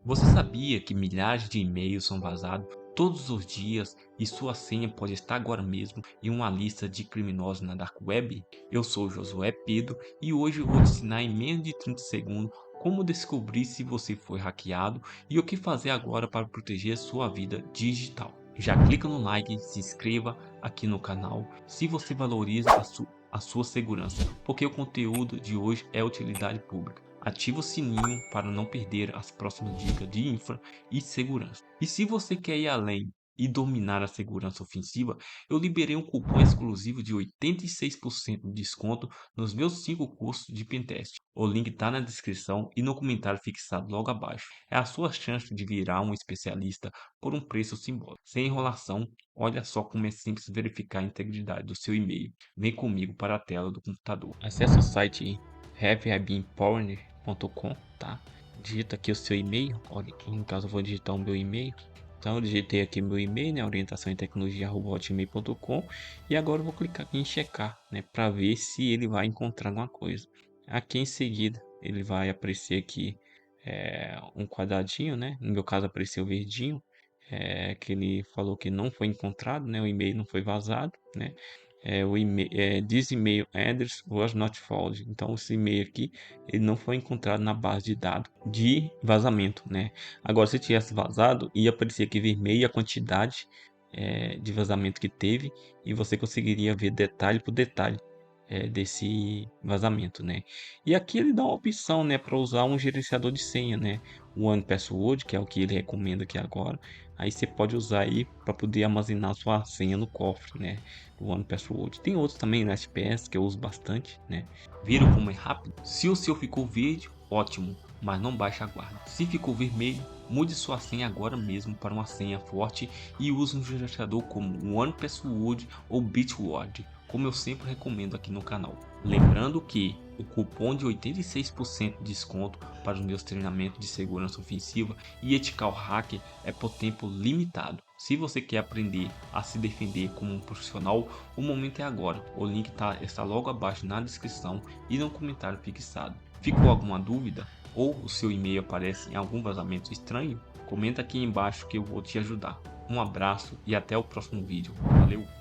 Você sabia que milhares de e-mails são vazados todos os dias e sua senha pode estar agora mesmo em uma lista de criminosos na Dark Web? Eu sou Josué Pedro e hoje eu vou te ensinar em menos de 30 segundos como descobrir se você foi hackeado e o que fazer agora para proteger sua vida digital. Já clica no like, se inscreva aqui no canal se você valoriza a sua segurança, porque o conteúdo de hoje é utilidade pública. Ative o sininho para não perder as próximas dicas de infra e segurança. E se você quer ir além e dominar a segurança ofensiva, eu liberei um cupom exclusivo de 86% de desconto nos meus 5 cursos de Pentest. O link está na descrição e no comentário fixado logo abaixo. É a sua chance de virar um especialista por um preço simbólico. Sem enrolação, olha só como é simples verificar a integridade do seu e-mail. Vem comigo para a tela do computador. Acesse o site haveibeenpwned.com, tá? Digita aqui o seu e-mail. Olha aqui, no caso eu vou digitar o meu e-mail. Então eu digitei aqui meu e-mail, né? Orientação em tecnologia@hotmail.com, e agora eu vou clicar aqui em checar, né? Para ver se ele vai encontrar alguma coisa. Aqui em seguida ele vai aparecer aqui um quadradinho, né? No meu caso apareceu verdinho, que ele falou que não foi encontrado, né? O e-mail não foi vazado, né? O e-mail, this email address was not found. Então esse e-mail aqui ele não foi encontrado na base de dados de vazamento, né? Agora, se tivesse vazado, ia aparecer aqui vermelho a quantidade de vazamento que teve, e você conseguiria ver detalhe por detalhe desse vazamento, né? E aqui ele dá uma opção, né, para usar um gerenciador de senha, né? O One Password, que é o que ele recomenda aqui agora. Aí você pode usar aí para poder armazenar sua senha no cofre, né? Do One Password. Tem outros também no SPS que eu uso bastante, né? Viram como é rápido? Se o seu ficou verde, ótimo, mas não baixe a guarda. Se ficou vermelho, mude sua senha agora mesmo para uma senha forte e use um gerenciador como One Password ou Bitword, como eu sempre recomendo aqui no canal. Lembrando que o cupom de 86% de desconto para os meus treinamentos de segurança ofensiva e ethical hacker é por tempo limitado. Se você quer aprender a se defender como um profissional, o momento é agora. O link está logo abaixo na descrição e no comentário fixado. Ficou alguma dúvida? Ou o seu e-mail aparece em algum vazamento estranho? Comenta aqui embaixo que eu vou te ajudar. Um abraço e até o próximo vídeo. Valeu!